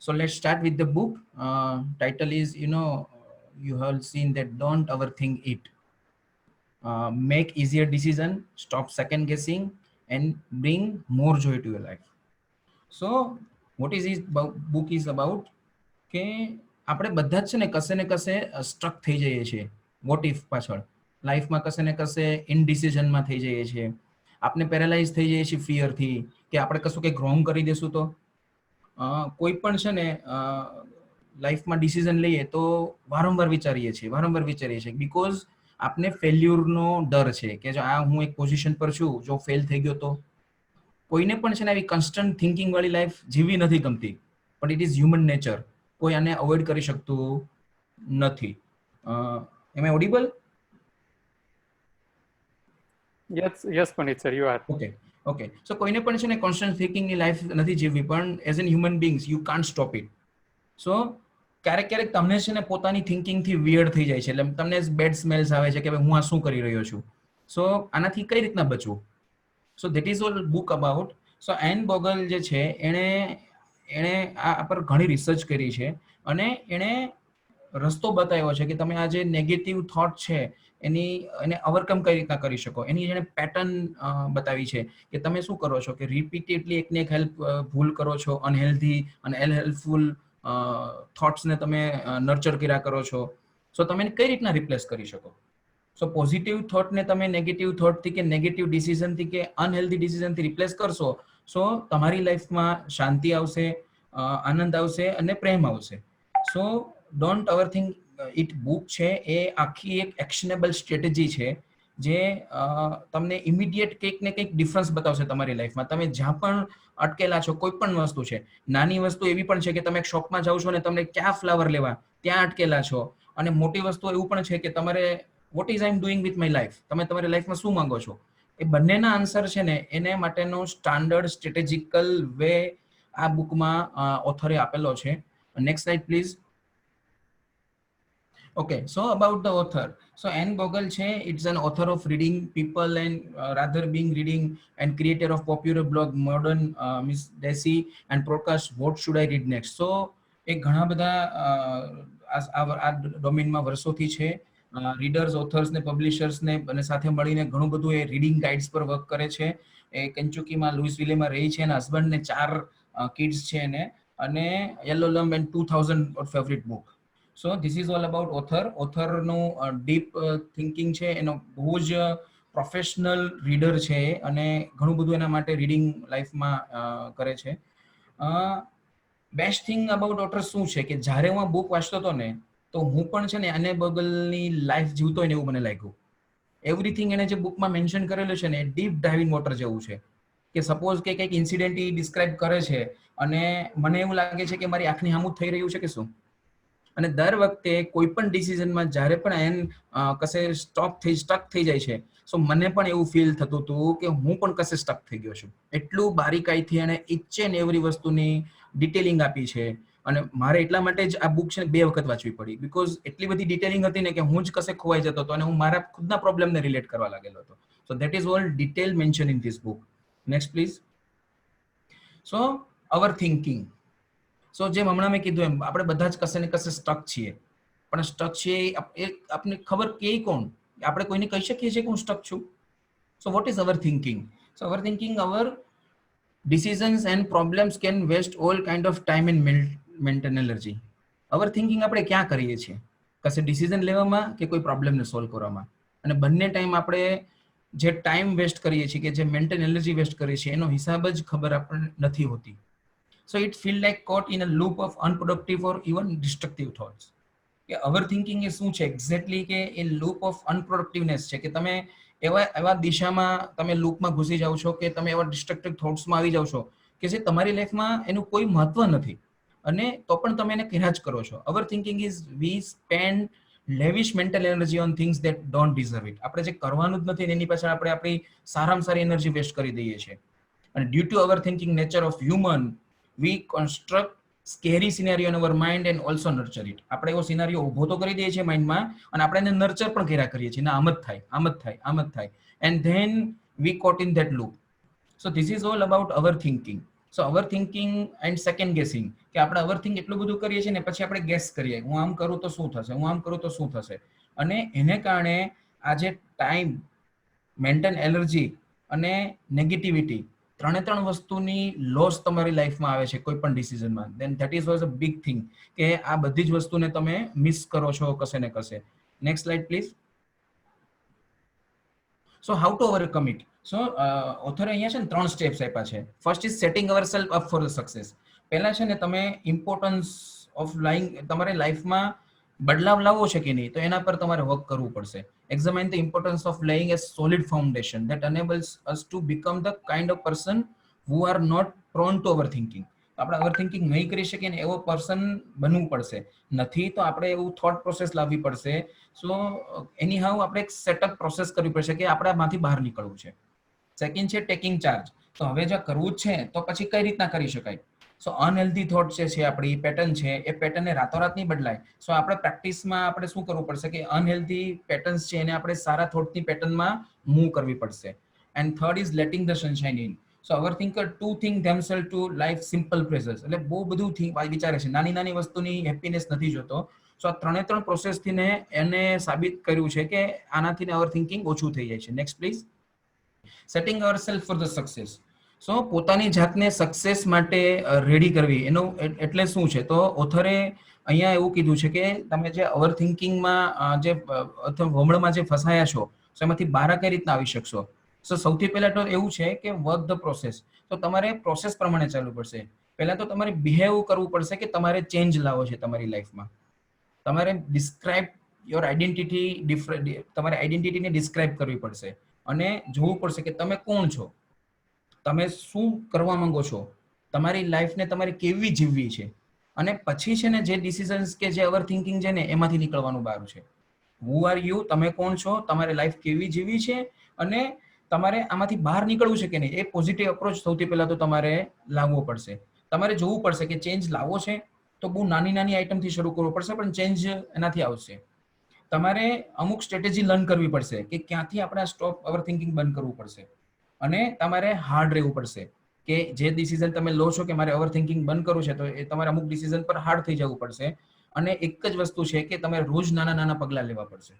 So let's start with the book. Title is, you have seen that don't overthink it. Make easier decision, stop second guessing, and bring more joy to your life. So what is this book is about? કે આપણે બધા જ છે ને કશે struck થઈ જઈએ છીએ વોટ ઇફ પાછળ, લાઈફમાં કશે ને કશે ઇનડિસિઝનમાં થઈ જઈએ છીએ, આપણે પેરેલાઇઝ થઈ જઈએ છીએ ફિયરથી કે આપણે કશું કંઈક રોંગ કરી દેશું તો કોઈ પણ છે ને લાઈફમાં ડિસિઝન લઈએ તો વારંવાર વિચારીએ છીએ બીકોઝ આપને ફેલ્યુરનો ડર છે કે જો આ હું એક પોઝિશન પર છું, જો ફેલ થઈ ગયો તો. કોઈને પણ છે ને આવી કન્સ્ટન્ટ થિંકિંગ વાળી લાઈફ જીવવી નથી ગમતી, પણ ઇટ ઇઝ હ્યુમન નેચર. કોઈ આને અવોઇડ કરી શકતું નથી. Am I audible? Yes, Puneet sir, you are. Okay. So કોઈને પણ છે ને કોન્સ્ટન્ટ થિંકિંગની લાઈફ નથી જીવવી, પણ as an human beings you can't stop it. So ક્યારેક તમને છે ને પોતાની થિંકિંગથી વિયર્ડ થઈ જાય છે, એટલે તમને બેડ સ્મેલ્સ આવે છે કે ભાઈ હું આ શું કરી રહ્યો છું. સો આનાથી કઈ રીતના બચવું? So that is all book about. So an બોગલ જે છે એણે આ પર ઘણી રિસર્ચ કરી છે અને એણે રસ્તો બતાવ્યો છે કે તમે આ જે નેગેટિવ થોટ છે એને ઓવરકમ કઈ રીતના કરી શકો. એની જેણે પેટર્ન બતાવી છે કે તમે શું કરો છો કે રિપીટેડલી એકને એક ભૂલ કરો છો, અનહેલ્ધી અને અનહેલ્પફુલ થોટ્સને તમે નર્ચર કર્યા કરો છો. સો તમે એને કઈ રીતના રિપ્લેસ કરી શકો? સો પોઝિટિવ થોટને તમે નેગેટિવ થોટથી કે નેગેટિવ ડિસિઝનથી કે અનહેલ્ધી ડિસિઝનથી રિપ્લેસ કરશો, સો તમારી લાઈફમાં શાંતિ આવશે, આનંદ આવશે અને પ્રેમ આવશે. સો ડોન્ટ ઓવરથિંક ઇટ બુક છે એ આખી એક એક્શનેબલ સ્ટ્રેટેજી છે જે તમને ઇમિડિયેટ કંઈક ને કંઈક ડિફરન્સ બતાવશે તમારી લાઈફમાં. તમે જ્યાં પણ અટકેલા છો, કોઈ પણ વસ્તુ છે, નાની વસ્તુ એવી પણ છે કે તમે એક શોપમાં જાઓ છો અને તમને ક્યાં ફ્લાવર લેવા ત્યાં અટકેલા છો, અને મોટી વસ્તુ એવું પણ છે કે તમારે what is I am doing with my life, તમે તમારી લાઈફમાં શું માંગો છો. એ બંનેના આન્સર છે ને એને માટેનો સ્ટાન્ડર્ડ સ્ટ્રેટેજિકલ વે આ બુકમાં ઓથરે આપેલો છે. Next slide please. Okay, so about the author. So Anne Bogle છે, it's an author of reading people and rather being reading and creator of popular blog Modern Miss Desi and podcast What Should I Read Next. So એ ઘણા બધા આ ડોમેનમાં વર્ષોથી છે. Readers, authors ને પબ્લિશર્સ ને અને સાથે મળીને ઘણું બધું એ રીડિંગ ગાઈડ્સ પર વર્ક કરે છે. એ કેન્ચુકીમાં લુઇસવિલેમાં રહી છે, એના હસબન્ડ ને 4 કિડ્સ છે એને, અને yellow lamb and 2000 favourite book. So this is all about author. ઓથરનું ડીપ થિંકિંગ છે, એનો બહુ જ પ્રોફેશનલ રીડર છે અને ઘણું બધું એના માટે રીડિંગ લાઈફમાં કરે છે. બેસ્ટ થિંગ અબાઉટ ઓથર શું છે કે જ્યારે હું આ બુક વાંચતો હતો ને તો હું પણ છે ને આને બગલની લાઈફ જીવતો હોય ને એવું મને લાગ્યું. એવરીથિંગ એને જે બુકમાં મેન્શન કરેલું છે ને એ ડીપ ડાઇવિંગ વોટર જેવું છે. કે સપોઝ કે કંઈક ઇન્સિડન્ટ ડિસ્ક્રાઇબ કરે છે અને મને એવું લાગે છે કે મારી આંખની સામું થઈ રહ્યું છે કે શું. અને દર વખતે કોઈ પણ ડિસિઝનમાં જ્યારે પણ એન કશે સ્ટક થઈ જાય છે, સો મને પણ એવું ફીલ થતું હતું કે હું પણ કશે સ્ટક થઈ ગયો છું. એટલું બારીકાઈથી અને ઇચ એન્ડ એવરી વસ્તુની ડિટેલિંગ આપી છે. અને મારે એટલા માટે જ આ બુક છે 2 વખત વાંચવી પડી, બીકોઝ એટલી બધી ડિટેલિંગ હતી ને કે હું જ કશે ખોવાઈ જતો હતો અને હું મારા ખુદના પ્રોબ્લેમને રિલેટ કરવા લાગેલો હતો. So that is all detail mention in this book. Next please. So hour thinking. So જેમ હમણાં મેં કીધું એમ આપણે બધા જ કશે ને કશે સ્ટક છીએ, પણ સ્ટક છે એ આપને ખબર કે કોણ, આપણે કોઈને કહી શકીએ છીએ કે હું સ્ટક છું. So what is hour thinking? So hour thinking, our decisions and problems can waste all kind of time and mental energy. Overthinking આપણે ક્યાં કરીએ છીએ? કશે ડિસિઝન લેવામાં કે કોઈ પ્રોબ્લેમને સોલ્વ કરવામાં. અને બંને ટાઈમ આપણે જે ટાઈમ વેસ્ટ કરીએ છીએ કે જે મેન્ટલ એનર્જી વેસ્ટ કરીએ છીએ એનો હિસાબ જ ખબર આપણને નથી હોતી. So it feel like caught in a loop of unproductive or even destructive thoughts. કે ઓવર થિંકિંગ એ શું છે એક્ઝેક્ટલી કે એ લૂપ ઓફ અનપ્રોડક્ટિવનેસ છે કે તમે એવા દિશામાં તમે લૂપમાં ઘૂસી જાઓ છો કે તમે એવા ડિસ્ટ્રક્ટિવ થોટ્સમાં આવી જાઓ છો કે જે તમારી લાઈફમાં એનું કોઈ મહત્વ નથી અને તો પણ તમે એને કર્યા જ કરો છો. Overthinking is we spend lavish mental energy on things that don't deserve it. આપણે જે કરવાનું જ નથી એની પાછળ આપણે આપણી સારામાં સારી એનર્જી વેસ્ટ કરી દઈએ છીએ. અને due to overthinking nature of human, we construct scary scenario in our mind and also nurture it. આપણે એવો સિનારીઓ ઊભો તો કરી દઈએ છીએ માઇન્ડમાં અને આપણે એને નર્ચર પણ કર્યા કરીએ છીએ. આમ જ થાય and then we caught in that loop. So this is all about our thinking. So over thinking and second guessing, કે આપણે ઓવર થિંક એટલું બધું કરીએ છીએ ને પછી આપણે ગેસ કરીએ, હું આમ કરું તો શું થશે, હું આમ કરું તો શું થશે, અને એને કારણે આ જે ટાઈમ, મેન્ટલ એનર્જી અને નેગેટિવિટી, ત્રણ વસ્તુની લોસ તમારી લાઈફમાં આવે છે કોઈ પણ ડિસિઝનમાં, then that is was a big thing, કે આ બધી જ વસ્તુને તમે મિસ કરો છો કશે ને કશે. Next slide please. So how to overcome it. So ઓથરે અહીંયા છે ને 3 સ્ટેપ્સ આપ્યા છે. First is setting our self up for the success. પહેલા છે ને તમે ઇમ્પોર્ટન્સ ઓફ લાઈંગ, તમારે લાઈફમાં બદલાવ લાવવો છે કે નહીં, તો એના પર તમારે વર્ક કરવું પડશે. Examine the importance of laying a solid foundation that enables us to become the kind of person who are not prone to overthinking. આપણે ઓવર થિંકિંગ નહીં કરી શકીએ ને એવો પર્સન બનવું પડશે. નથી તો આપણે એવું થોટ પ્રોસેસ લાવવી પડશે. સો એની હાઉ આપણે એક સેટઅપ પ્રોસેસ કરવી પડશે કે આપણે આમાંથી બહાર નીકળવું છે. સેકન્ડ છે ટેકિંગ ચાર્જ. તો હવે જો કરવું જ છે તો પછી કઈ રીતના કરી શકાય. સો અનહેલ્ધી થોટ જે છે, આપણી પેટર્ન છે, એ પેટર્નને રાતોરાત નહીં બદલાય. સો આપણે પ્રેક્ટિસમાં આપણે શું કરવું પડશે કે અનહેલ્ધી પેટર્ન્સ છે એને આપણે સારા થોટની પેટર્નમાં મૂવ કરવી પડશે. And third is letting the sunshine in. So our thinker to think themself to life simple pleasures, એટલે બહુ બધું વિચારે છે, નાની નાની વસ્તુની હેપીનેસ નથી જોતો. સો આ 3 પ્રોસેસથી ને એને સાબિત કર્યું છે કે આનાથી ઓવર થિંકિંગ ઓછું થઈ જાય છે. Next please. Setting our self for the success. So પોતાની જાતને સક્સેસ માટે રેડી કરવી, એનું એટલે શું છે, તો ઓથરે અહીંયા એવું કીધું છે કે તમે જે ઓવર થિંકિંગમાં જે વમળમાં જે ફસાયા છો, તો એમાંથી બહાર કઈ રીતના આવી શકશો. સો સૌથી પહેલા તો એવું છે કે વર્ક ધ પ્રોસેસ. તો તમારે પ્રોસેસ પ્રમાણે ચાલવું પડશે. પહેલા તો તમારે બિહેવ કરવું પડશે કે તમારે ચેન્જ લાવવો છે તમારી લાઈફમાં. તમારે ડિસ્ક્રાઇબ યોર આઈડેન્ટિટી, તમારે આઈડેન્ટિટીને ડિસ્ક્રાઇબ કરવી પડશે અને જોવું પડશે કે તમે કોણ છો, તમે શું કરવા માંગો છો, તમારી લાઈફને તમારે કેવી જીવવી છે. અને પછી છે ને જે ડિસિઝન્સ કે જે ઓવર થિંકિંગ છે ને એમાંથી નીકળવાનું બહાર છે. હુ આર યુ, તમે કોણ છો, તમારે લાઈફ કેવી જીવવી છે અને તમારે આમાંથી બહાર નીકળવું છે કે નહીં, એ પોઝિટિવ અપ્રોચ સૌથી પહેલા તો તમારે લાવવો પડશે. તમારે જોવું પડશે કે ચેન્જ લાવવો છે તો બહુ નાની નાની આઈટમથી શરૂ કરવો પડશે, પણ ચેન્જ એનાથી આવશે. તમારે અમુક સ્ટ્રેટેજી લર્ન કરવી પડશે કે ક્યાંથી આપણે સ્ટોપ ઓવર થિંકિંગ બંધ કરવું પડશે. અને તમારે હાર્ડ રહેવું પડશે કે જે ડિસિઝન તમે લો છો કે મારે ઓવર થિંકિંગ બંધ કરવું છે, તો એ તમારે અમુક ડિસિઝન પર હાર્ડ થઈ જવું પડશે. અને એક જ વસ્તુ છે કે તમારે રોજ નાના નાના પગલા લેવા પડશે.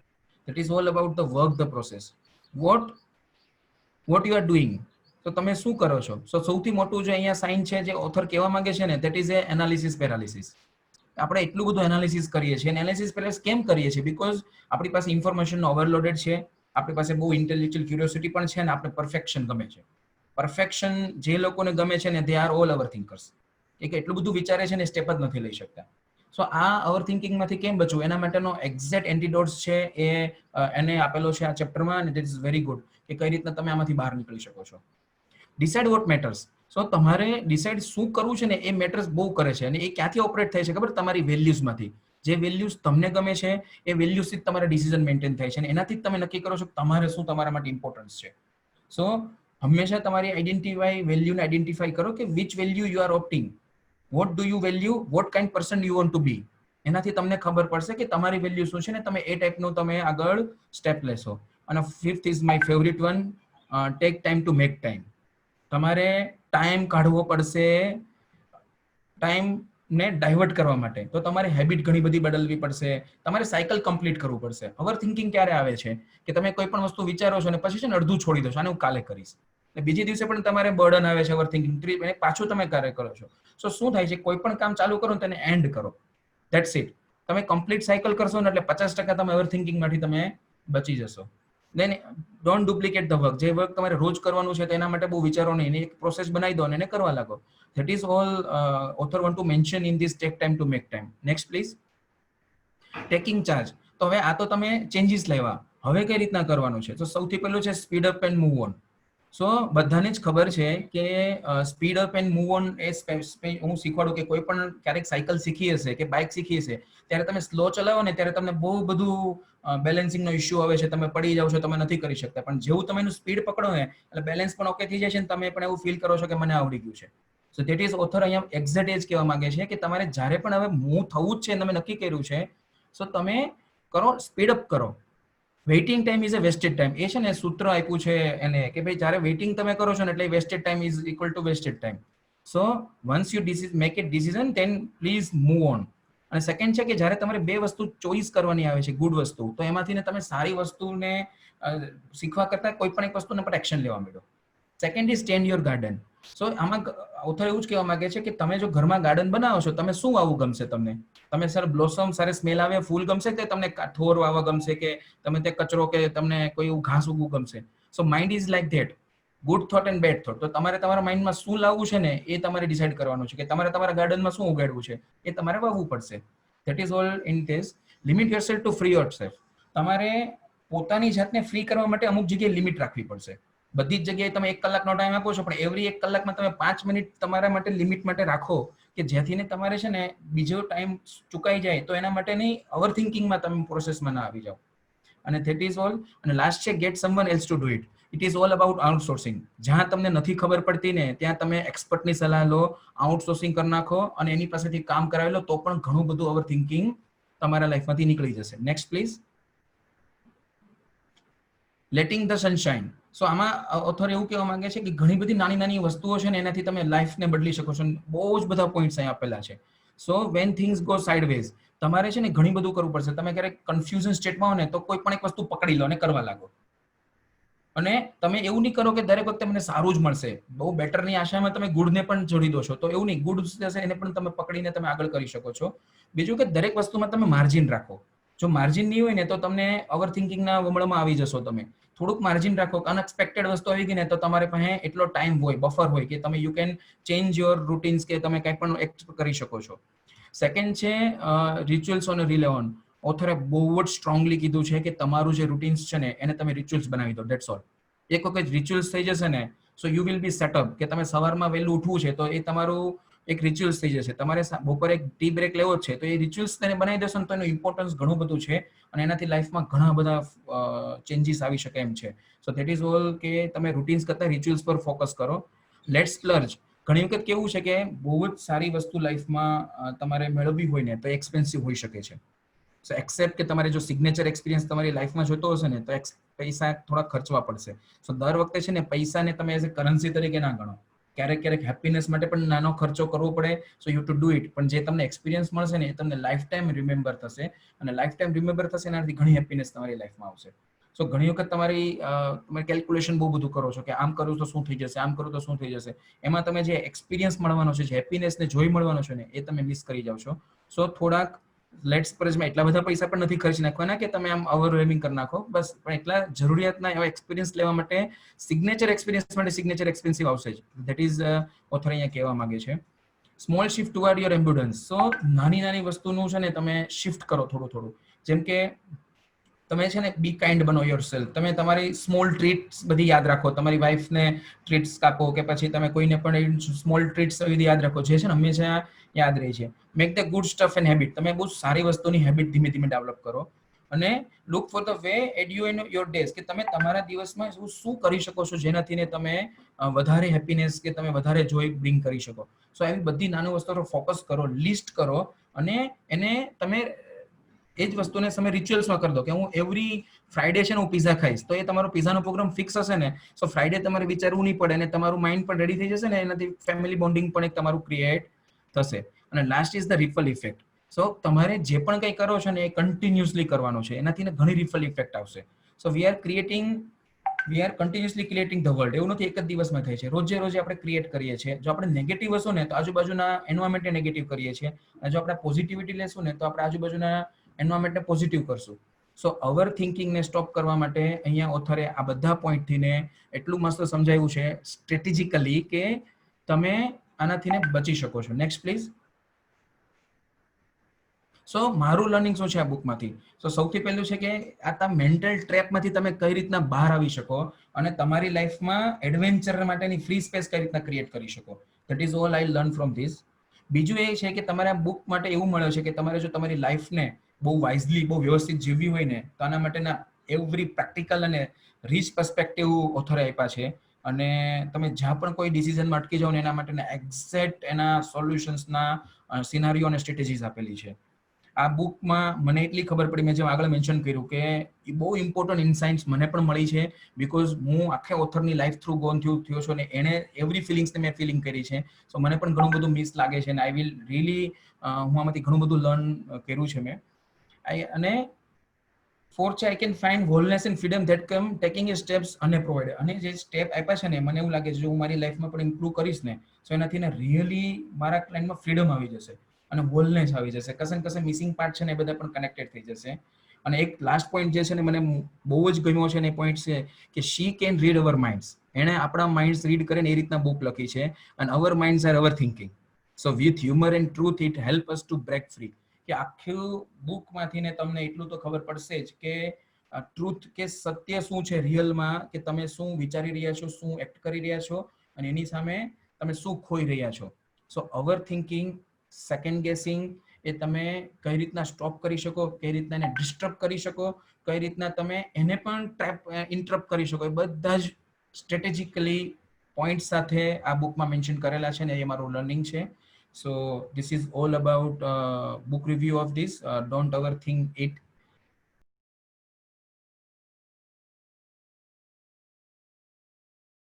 That is all about the work the process. What you are doing. તો તમે શું કરો છો. સો સૌથી મોટું જે અહીંયા સાઇન છે જે ઓથર કહેવા માંગે છે ને, that is A analysis paralysis. આપણે એટલું બધું એનાલિસિસ કરીએ છીએ. એનાલિસિસ પેરાલિસિસ કેમ કરીએ છીએ? બીકોઝ આપણી પાસે ઇન્ફોર્મેશનનો ઓવરલોડેડ છે, આપણી પાસે બહુ ઇન્ટેલેક્ચ્યુઅલ ક્યુરિયોસિટી પણ છે, અને આપણે પરફેક્શન ગમે છે. પરફેક્શન જે લોકોને ગમે છે ને, they are all over thinkers. કે એટલું બધું વિચારે છે ને સ્ટેપ જ નથી લઈ શકતા. સો આ ઓવર થિંકિંગમાંથી કેમ બચવું, એના માટેનો એક્ઝેક્ટ એન્ટીડોટ્સ છે એ એને આપેલો છે આ ચેપ્ટરમાં, અને ધેટ ઇઝ વેરી ગુડ કે કઈ રીતના તમે આમાંથી બહાર નીકળી શકો છો. Decide vote matters. સો તમારે ડિસાઇડ શું કરવું છે ને એ મેટર્સ બહુ કરે છે. અને એ ક્યાંથી ઓપરેટ થાય છે ખબર? તમારી વેલ્યુઝમાંથી. જે વેલ્યુઝ તમને ગમે છે એ વેલ્યુઝથી જ તમારા ડિસિઝન મેન્ટેન થાય છે, અને એનાથી જ તમે નક્કી કરો છો કે તમારે શું તમારા માટે ઇમ્પોર્ટન્સ છે. સો હંમેશા તમારી વેલ્યુને આઈડેન્ટિફાઈ કરો કે which value you are opting, what do you value, what kind person you want to be. એનાથી તમને ખબર પડશે કે તમારી વેલ્યુ શું છે ને તમે એ ટાઈપનું તમે આગળ સ્ટેપ લેશો. અને fifth is my favourite one, take time to make time. તમારે ટાઈમ કાઢવો પડશે ટાઈમને ડાયવર્ટ કરવા માટે. તો તમારે હેબિટ ઘણી બધી બદલવી પડશે, તમારે સાયકલ કમ્પ્લીટ કરવું પડશે. ઓવર થિંકિંગ ક્યારે આવે છે કે તમે કોઈ પણ વસ્તુ વિચારો છો અને પછી છે ને અડધું છોડી દો છો, આને હું કાલે કરીશ. બીજે દિવસે પણ તમારે બર્ડન આવે છે ઓવર થિંકિંગ, પાછું તમે કાર્ય કરો છો. સો શું થાય છે, કોઈ પણ કામ ચાલુ કરો ને તેને એન્ડ કરો. That's it. તમે કમ્પ્લીટ સાયકલ કરશો ને એટલે 50% તમે ઓવર થિંકિંગમાંથી તમે બચી જશો. દેન ડોન્ટ ડુપ્લિકેટ ધ વર્ક. જે વર્ક તમારે રોજ કરવાનું છે તેના માટે બહુ વિચારો નહીં, એક પ્રોસેસ બનાવી દો અને એને કરવા લાગો. That is all author want to mention in this take time to make time. Next please. Taking charge. તો હવે આ તો તમે ચેન્જીસ લેવા, હવે કઈ રીતના કરવાનું છે? તો સૌથી પહેલું છે speed up and move on. So બધાને જ ખબર છે કે speed up and move on એ હું શીખવાડું કે કોઈ પણ ક્યારેક સાયકલ શીખી હશે કે બાઇક શીખી હશે, ત્યારે તમે સ્લો ચલાવો ને ત્યારે તમને બહુ બધું બેલેન્સિંગનો ઇશ્યુ આવે છે, તમે પડી જાવ છો, તમે નથી કરી શકતા. પણ જેવું તમે એનું સ્પીડ પકડો ને એટલે બેલેન્સ પણ ઓકે થઈ જાય છે, ને તમે પણ એવું ફીલ કરો છો કે મને આવડી ગયું છે. સો ધેટ ઇઝ ઓથર અહીંયા એક્ઝેક્ટ એ જ કહેવા માંગે છે કે તમારે જ્યારે પણ હવે મૂવ થવું જ છે, તમે નક્કી કર્યું છે, સો તમે કરો, સ્પીડ અપ કરો. Waiting time is a wasted time. એ છે ને સૂત્ર આપ્યું છે એને કે ભાઈ જ્યારે વેઇટિંગ તમે કરો છો ને એટલે wasted time is equal to wasted time. So once you make it decision then please move on. અને સેકન્ડ છે કે જ્યારે તમારે બે વસ્તુ ચોઈસ કરવાની આવે છે, ગુડ વસ્તુ, તો એમાંથી તમે સારી વસ્તુને શીખવા કરતા કોઈ પણ એક વસ્તુને પર એક્શન લેવા માંડો. Second is tend your garden. So આમાં ઓથર એવું જ કહેવા માંગે છે કે તમે જો ઘરમાં ગાર્ડન બનાવો છો, તમે શું વાવવું ગમશે તમને? તમે સર બ્લોસમ સારે સ્મેલ આવે ફૂલ ગમશે કે તમને થોર વાવવા ગમશે કે તમે તે કચરો કે તમને કોઈ એવું ઘાસ ઉગવું ગમશે? So mind is like that, good thought and bad thought. તો તમારે તમારા માઇન્ડમાં શું લાવવું છે ને એ તમારે ડિસાઇડ કરવાનું છે કે તમારે તમારા ગાર્ડનમાં શું ઉગાડવું છે એ તમારે વાવવું પડશે. That is all in this. Limit yourself to free yourself. તમારે પોતાની જાતને ફ્રી કરવા માટે અમુક જગ્યાએ લિમિટ રાખવી પડશે. બધી જ જગ્યાએ તમે 1 કલાકનો ટાઈમ આપો છો, પણ એવરી 1 કલાકમાં તમે 5 મિનિટ તમારા માટે લિમિટ માટે રાખો કે જેથી તમારે છે ને બીજો ટાઈમ ચૂકાઈ જાય તો એના માટેની ઓવર થિંકિંગમાં તમે પ્રોસેસમાં ના આવી જાઓ. અને ધેટ ઇઝ ઓલ. અને લાસ્ટ છે get someone else to do it. It is all about outsourcing. જ્યાં તમને નથી ખબર પડતી ને ત્યાં તમે એક્સપર્ટની સલાહ લો, આઉટસોર્સિંગ કરી નાખો અને એની પાસેથી કામ કરાવી લો, તો પણ ઘણું બધું ઓવર થિંકિંગ તમારા લાઈફમાંથી નીકળી જશે. Next please. Letting the sunshine. So આમાં ઓથર એવું કહેવા માંગે છે કે ઘણી બધી નાની નાની વસ્તુઓ છે ને એનાથી તમે લાઈફને બદલી શકો છો. બહુ જ બધા પોઈન્ટ્સ અહીં આપેલા છે. So when things go sideways, તમારે છે ને ઘણી બધું કરવું પડશે. તમે ક્યારેક કન્ફ્યુઝન સ્ટેટમાં હો ને તો કોઈ પણ એક વસ્તુ પકડી લો અને કરવા લાગો. અને તમે એવું નહીં કરો કે દરેક વખતે મને સારું જ મળશે. બહુ બેટરની આશામાં તમે ગુડને પણ જોડી દો છો, તો એવું નહીં. ગુડ થશે એને પણ તમે પકડીને તમે આગળ કરી શકો છો. બીજું કે દરેક વસ્તુમાં તમે માર્જિન રાખો. જો માર્જિન નહીં હોય ને તો તમને ઓવર થિંકિંગના વમળમાં આવી જશો. તમે થોડુંક માર્જિન રાખો. અનએક્સપેક્ટેડ વસ્તુ આવી ગઈ ને તો તમારે પાસે એટલો ટાઈમ હોય, બફર હોય કે તમે યુ કેન ચેન્જ યોર રૂટીન્સ, કે તમે કંઈ પણ એક્ટ કરી શકો છો. સેકન્ડ છે રિચ્યુઅલ્સ ઓન રિલે ઓન. ઓથરે બહુ જ સ્ટ્રોંગલી કીધું છે કે તમારું જે રૂટીન્સ છે ને એને તમે રિચ્યુઅલ્સ બનાવી દો. That's all. એક વખત રિચ્યુઅલ્સ થઈ જશે ને, so you will be setup. કે તમે સવારમાં વહેલું ઉઠવું છે તો એ તમારું એક રિચ્યુઅલ્સ થઈ જશે. તમારે બપોરે એક ટી બ્રેક લેવો છે તો એ રિચ્યુઅલ્સ તેને બનાવી દેશો ને તો એનું ઇમ્પોર્ટન્સ ઘણું બધું છે અને એનાથી લાઈફમાં ઘણા બધા ચેન્જીસ આવી શકે એમ છે. સો ધેટ ઇઝ ઓલ કે તમે રૂટીન્સ કરતા રિચ્યુઅલ્સ પર ફોકસ કરો. લેટ્સ સ્પ્લર્જ. ઘણી વખત કેવું છે કે બહુ જ સારી વસ્તુ લાઈફમાં તમારે મેળવવી હોય ને તો એક્સપેન્સિવ હોઈ શકે છે. સો એક્સેપ્ટ કે તમારે જો સિગ્નેચર એક્સપિરિયન્સ તમારી લાઈફમાં જોતો હશે ને તો પૈસા થોડા ખર્ચવા પડશે. સો દર વખતે છે ને પૈસાને તમે એઝ એ કરન્સી તરીકે ના ગણો. ક્યારેક ક્યારેક હેપીનેસ માટે પણ નાનો ખર્ચો કરવો પડે. So you two do it. પણ જે તમને એક્સપિરિયન્સ મળશે ને એ તમને લાઈફ ટાઈમ રિમેમ્બર થશે અને લાઈફ ટાઈમ રિમેમ્બર થશે એનાથી ઘણી હેપીનેસ તમારી લાઈફમાં આવશે. સો ઘણી વખત તમે કેલ્ક્યુલેશન બહુ બધું કરો છો કે આમ કરું તો શું થઈ જશે, આમ કરું તો શું થઈ જશે. એમાં તમે જે એક્સપિરિયન્સ મળવાનો છે, જે હેપીનેસ ને જોઈ મળવાનો છે ને એ તમે મિસ કરી જાવ છો. સો થોડાક લેટ્સ સ્પ્લર્જમાં એટલા બધા પૈસા પણ નથી ખર્ચી નાખવાના કે તમે આમ ઓવરવેમિંગ કરી નાખો. બસ પણ એટલા જરૂરિયાતના એવા એક્સપિરિયન્સ લેવા માટે, સિગ્નેચર એક્સપિરિયન્સ માટે સિગ્નેચર એક્સપેન્સિવ આવશે જ. ધેટ ઇઝ ઓથર અહીંયા કહેવા માંગે છે. Small shift toward your abundance. So નાની નાની વસ્તુનું છે ને તમે શિફ્ટ કરો થોડું થોડું. જેમ કે તમે છે ને બી કાઇન્ડ બનો યોરસેલ્ફ. તમે તમારી સ્મોલ ટ્રીટ્સ બધી યાદ રાખો. તમારી વાઈફને ટ્રીટ્સ આપો કે પછી તમે કોઈને પણ સ્મોલ ટ્રીટ્સ બધી યાદ રાખો જે છે ને હંમેશા યાદ રહે છે. Make the good stuff and habit. તમે બહુ સારી વસ્તુની હેબિટ ધીમે ધીમે ડેવલપ કરો. અને look for the way add you in your days. કે તમે તમારા દિવસમાં શું કરી શકો છો જેનાથી તમે વધારે હેપીનેસ કે તમે વધારે જોય બ્રિંગ કરી શકો. સો એવી બધી નાની વસ્તુઓ પર ફોકસ કરો, લિસ્ટ કરો અને એને તમે એ જ વસ્તુને તમે રિચ્યુઅલ્સમાં કરી દો કે હું એવરી ફ્રાઈડે છે ને હું પિઝા ખાઈશ. તો એ તમારો પિઝાનો પ્રોગ્રામ ફિક્સ હશે ને, સો ફ્રાઈડે તમારે વિચારવું નહીં પડે અને તમારું માઇન્ડ પણ રેડી થઈ જશે ને એનાથી ફેમિલી બોન્ડિંગ પણ એક તમારું ક્રિએટ થશે. અને last is the ripple effect. So તમારે જે પણ કંઈ કરો છો ને એ કન્ટિન્યુઅસલી કરવાનું છે. એનાથી ઘણી રિપલ ઇફેક્ટ આવશે. So we are continuously creating the world. એવું નથી એક જ દિવસમાં થાય છે. રોજે રોજે આપણે ક્રિએટ કરીએ છીએ. જો આપણે નેગેટિવ હશું ને તો આજુબાજુના એન્વાયરમેન્ટને નેગેટિવ કરીએ છીએ અને જો આપણે પોઝિટિવિટી લેશું ને તો આપણે આજુબાજુના એન્વાયરમેન્ટને પોઝિટિવ કરશું. સો ઓવર થિંકિંગને સ્ટોપ કરવા માટે અહીંયા ઓથરે આ બધા પોઈન્ટથીને એટલું મસ્ત સમજાવ્યું છે સ્ટ્રેટેજિકલી કે તમે આનાથી બચી શકો છો. Next please. સો મારું લર્નિંગ શું છે આ બુકમાંથી? સો સૌથી પહેલું છે કે આ મેન્ટલ ટ્રેપમાંથી તમે કઈ રીતના બહાર આવી શકો અને તમારી લાઈફમાં એડવેન્ચર માટેની ફ્રી સ્પેસ કઈ રીતના ક્રિએટ કરી શકો. That is all I learn from this. બીજું એ છે કે તમારે આ બુક માટે એવું મળ્યું છે કે તમારે જો તમારી લાઈફને બહુ વાઇઝલી, બહુ વ્યવસ્થિત જીવવી હોય ને તો આના માટેના એવરી પ્રેક્ટિકલ અને રીચ પર્સપેક્ટિવ ઓથરે આપ્યા છે. અને તમે જ્યાં પણ કોઈ ડિસિઝનમાં અટકી જાઓ ને એના માટેના એક્ઝેક્ટ એના સોલ્યુશન્સના સિનારીઓ અને સ્ટ્રેટેજીસ આપેલી છે. આ બુકમાં મને એટલી ખબર પડી, મેં જેમ આગળ મેન્શન કર્યું કે એ બહુ ઇમ્પોર્ટન્ટ ઇન્સાઇટ્સ મને પણ મળી છે, બીકોઝ હું આખે ઓથરની લાઈફ થ્રુ ગોન થયો છું ને એણે એવરી ફિલિંગ્સને મેં ફિલિંગ કરી છે. સો મને પણ ઘણું બધું મિસ લાગે છે અને આઈ વિલ રીલી હું આમાંથી ઘણું બધું લર્ન કર્યું છે મેં. અને ફોર્થ છે, I can find wholeness and freedom that come taking a steps unapproved. અને જે સ્ટેપ આપ્યા છે ને મને એવું લાગે છે જો હું મારી લાઈફમાં પણ ઇમ્પ્રૂવ કરીશ ને તો એનાથી ને રિયલી મારા ક્લાઇન્ટમાં ફ્રીડમ આવી જશે અને હોલનેસ આવી જશે. કશે કશે મિસિંગ પાર્ટ છે ને એ બધા પણ કનેક્ટેડ થઈ જશે. અને એક લાસ્ટ પોઈન્ટ જે છે ને મને બહુ જ ગમ્યો છે ને એ પોઈન્ટ છે કે she can read our minds. એણે આપણા માઇન્ડ્સ રીડ કરે ને એ રીતના બુક લખી છે. અને our minds are our thinking. So with humour and truth it help us to break free. કે આખું બુકમાંથી ને તમને એટલું તો ખબર પડશે જ કે ટ્રુથ કે સત્ય શું છે રિયલમાં, કે તમે શું વિચારી રહ્યા છો, શું એક્ટ કરી રહ્યા છો અને એની સામે તમે શું ખોઈ રહ્યા છો. સો ઓવર થિંકિંગ, સેકન્ડ ગેસિંગ એ તમે કઈ રીતના સ્ટોપ કરી શકો, કઈ રીતના એને ડિસ્ટર્બ કરી શકો, કઈ રીતના તમે એને પણ ઇન્ટરપ્ટ કરી શકો, એ બધા જ સ્ટ્રેટેજિકલી પોઈન્ટ સાથે આ બુકમાં મેન્શન કરેલા છે ને એ મારું લર્નિંગ છે. સો this is all about book review of this. Don't overthink it